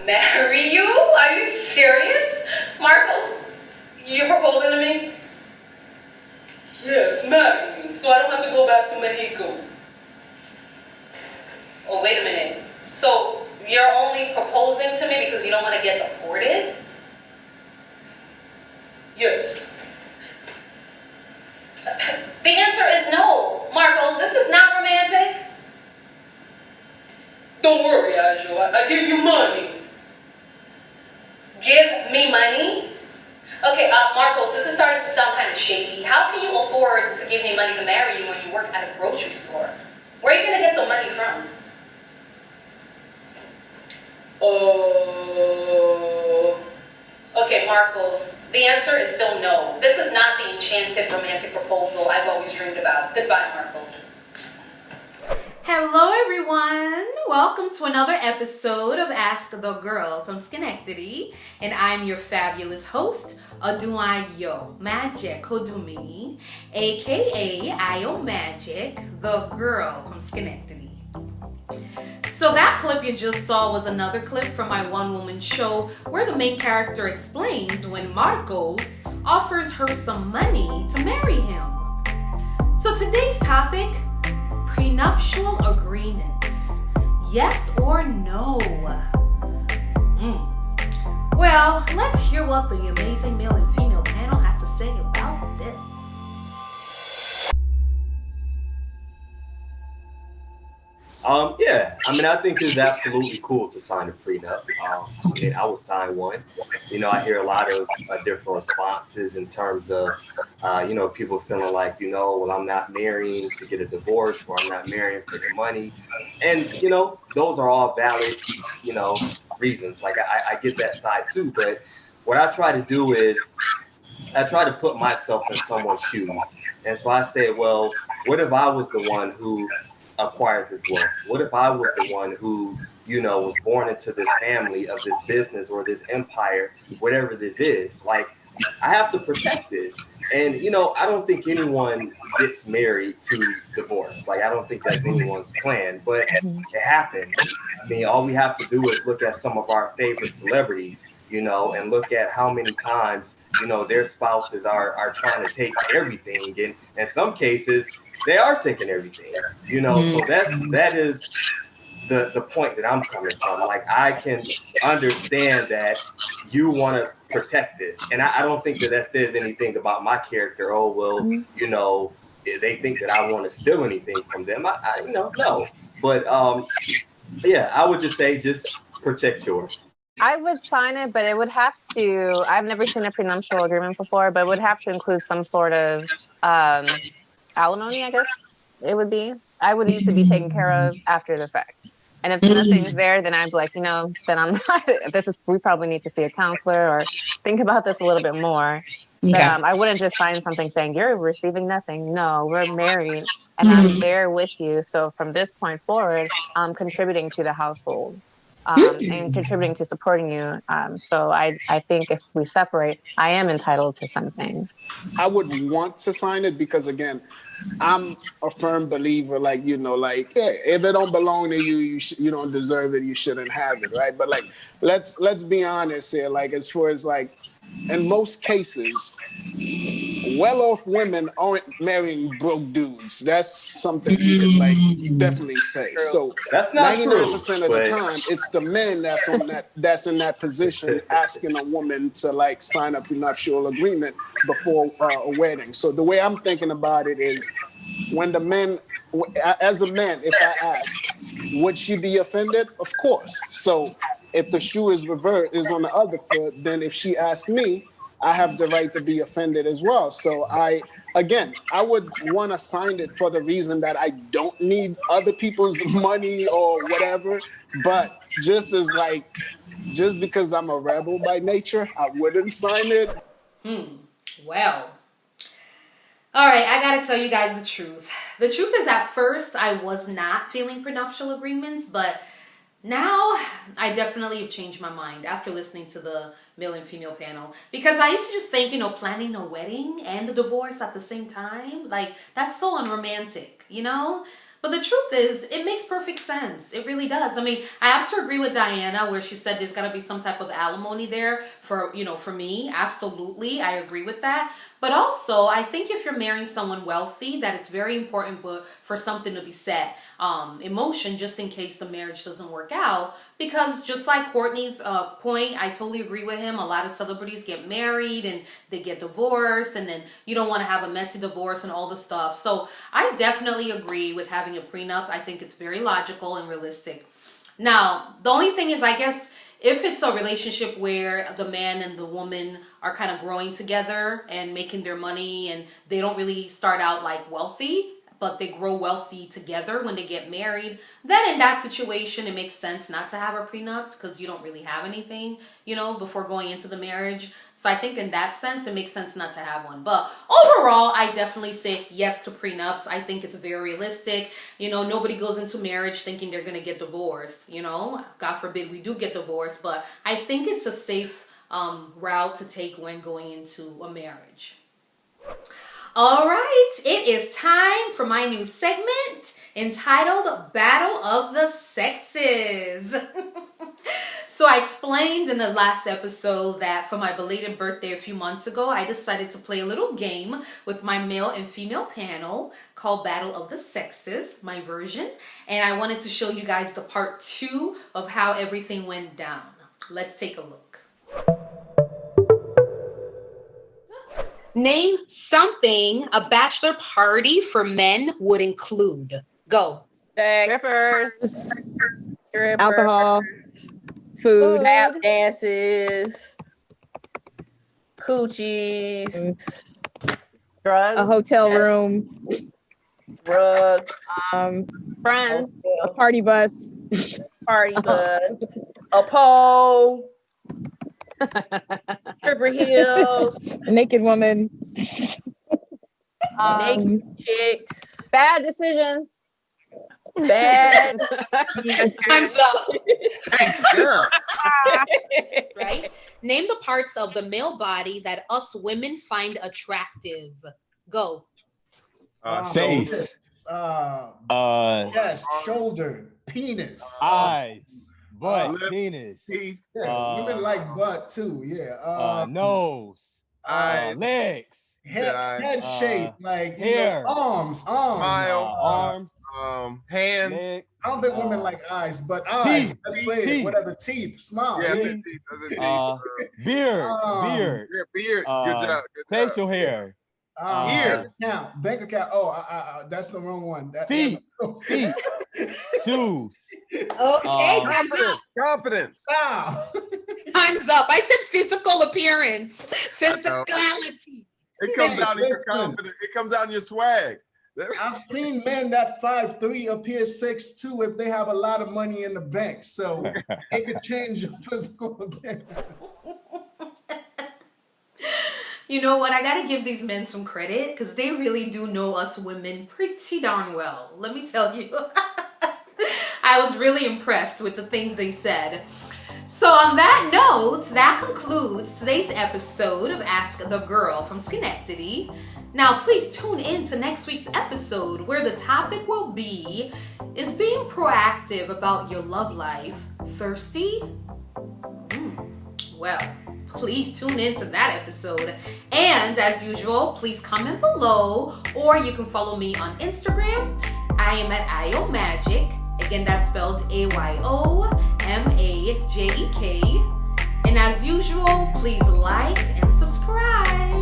Marry you? Are you serious? Marcos, you're proposing to me? Yes, marry me, so I don't have to go back to Mexico. Oh, wait a minute. So, you're only proposing to me because you don't want to get deported? Yes. The answer is no. Marcos, this is not romantic. Don't worry, Ajo. I give you money. Give me money? Okay, Marcos, this is starting to sound kind of shady. How can you afford to give me money to marry you when you work at a grocery store? Where are you going to get the money from? Okay, Marcos, the answer is still no. This is not the enchanted romantic proposal I've always dreamed about. Goodbye, Marcos. Hello everyone, welcome to another episode of Ask the Girl from Schenectady, and I'm your fabulous host, Aduayo Magic Hodumi, aka Ayo Magic, the girl from Schenectady. So that clip you just saw was another clip from my one-woman show where the main character explains when Marcos offers her some money to marry him. So today's topic, prenuptial agreements. Yes or no? Well, let's hear what the amazing male and female panel have to say about this. Yeah, I mean, I think it's absolutely cool to sign a prenup. I would sign one. You know, I hear a lot of different responses in terms of, people feeling like, well, I'm not marrying to get a divorce, or I'm not marrying for the money. And, those are all valid, reasons. Like, I get that side too. But what I try to do is I try to put myself in someone's shoes. And so I say, well, what if I was the one who acquired this wealth? What if I was the one who, was born into this family of this business or this empire, whatever this is? Like, I have to protect this. And, I don't think anyone gets married to divorce. Like, I don't think that's anyone's plan, but it happens. I mean, all we have to do is look at some of our favorite celebrities, and look at how many times, their spouses are trying to take everything. And in some cases, they are taking everything, so that is the point that I'm coming from. Like, I can understand that you want to protect this. And I don't think that says anything about my character. Oh, well, they think that I want to steal anything from them. No. But yeah, I would just say, just protect yours. I would sign it, but it would have to, I've never seen a prenuptial agreement before, but it would have to include some sort of alimony, I guess it would be. I would need to be taken care of after the fact. And if nothing's there, then I'd be like, then I'm not, we probably need to see a counselor or think about this a little bit more. Okay. But I wouldn't just sign something saying you're receiving nothing. No, we're married and I'm there with you. So from this point forward, I'm contributing to the household. And contributing to supporting you. So I think if we separate, I am entitled to something. I would want to sign it because, again, I'm a firm believer, if it don't belong to you, you don't deserve it, you shouldn't have it, right? But let's be honest here, as far as in most cases, well-off women aren't marrying broke dudes. That's something you could definitely say. So that's not 99% of the time, it's the men that's in that position asking a woman to sign a prenuptial agreement before a wedding. So the way I'm thinking about it is, when the men, as a man, if I ask, would she be offended? Of course. So if the shoe is is on the other foot, then if she asked me, I have the right to be offended as well. So I would want to sign it for the reason that I don't need other people's money or whatever. But just because I'm a rebel by nature, I wouldn't sign it. Well. All right, I gotta tell you guys the truth. The truth is, at first, I was not feeling prenuptial agreements, but now I definitely have changed my mind after listening to the male and female panel. Because I used to just think, planning a wedding and a divorce at the same time, that's so unromantic, But the truth is, it makes perfect sense. It really does. I mean, I have to agree with Diana where she said there's got to be some type of alimony there for, for me. Absolutely. I agree with that. But also, I think if you're marrying someone wealthy, that it's very important for something to be set in motion just in case the marriage doesn't work out. Because just like Courtney's point, I totally agree with him. A lot of celebrities get married and they get divorced, and then you don't want to have a messy divorce and all the stuff. So I definitely agree with having a prenup. I think it's very logical and realistic. Now, the only thing is, I guess, if it's a relationship where the man and the woman are kind of growing together and making their money, and they don't really start out like wealthy, but they grow wealthy together when they get married, then in that situation, it makes sense not to have a prenup because you don't really have anything, before going into the marriage. So I think in that sense, it makes sense not to have one. But overall, I definitely say yes to prenups. I think it's very realistic. Nobody goes into marriage thinking they're going to get divorced, God forbid we do get divorced. But I think it's a safe route to take when going into a marriage. All right, it is time for my new segment entitled Battle of the Sexes. So I explained in the last episode that for my belated birthday a few months ago, I decided to play a little game with my male and female panel called Battle of the Sexes, my version. And I wanted to show you guys the part 2 of how everything went down. Let's take a look. Name something a bachelor party for men would include. Go. Sex, strippers, alcohol, food, lap dances, coochies, drugs, a hotel room, drugs, friends, a party bus, a pole, stripper heels, a naked woman, naked chicks, bad decisions. bad. Time's up. Hey, girl. Right? Name the parts of the male body that us women find attractive. Go. Face. Yes, shoulder, penis. Eyes, butt, lips, penis, teeth, Yeah, women like butt too. Yeah. nose, eyes, legs, Head shape, like hair, arms. arms, hands. legs. I don't think women like eyes, but eyes. Teeth. Let's say it. Teeth. Whatever. Teeth. Smile. Yeah, Yeah. teeth. That's a teeth. Beard, Um, Beard. Good job. facial hair, Ears. Bank account. Oh, that's the wrong one. feet, shoes. Okay, time's up. Confidence. Wow. Time's up. I said physical appearance. Physicality. It comes out in your confidence. It comes out in your swag. I've seen men that 5'3" appear 6'2" if they have a lot of money in the bank. So it could change your physical appearance. You know what? I gotta give these men some credit because they really do know us women pretty darn well. Let me tell you. I was really impressed with the things they said. So on that note, that concludes today's episode of Ask the Girl from Schenectady. Now, please tune in to next week's episode where the topic will be, is being proactive about your love life thirsty? Well, please tune in to that episode. And as usual, please comment below, or you can follow me on Instagram. I am at IOMagic. Again, that's spelled AYOMAJEK. And as usual, please like and subscribe.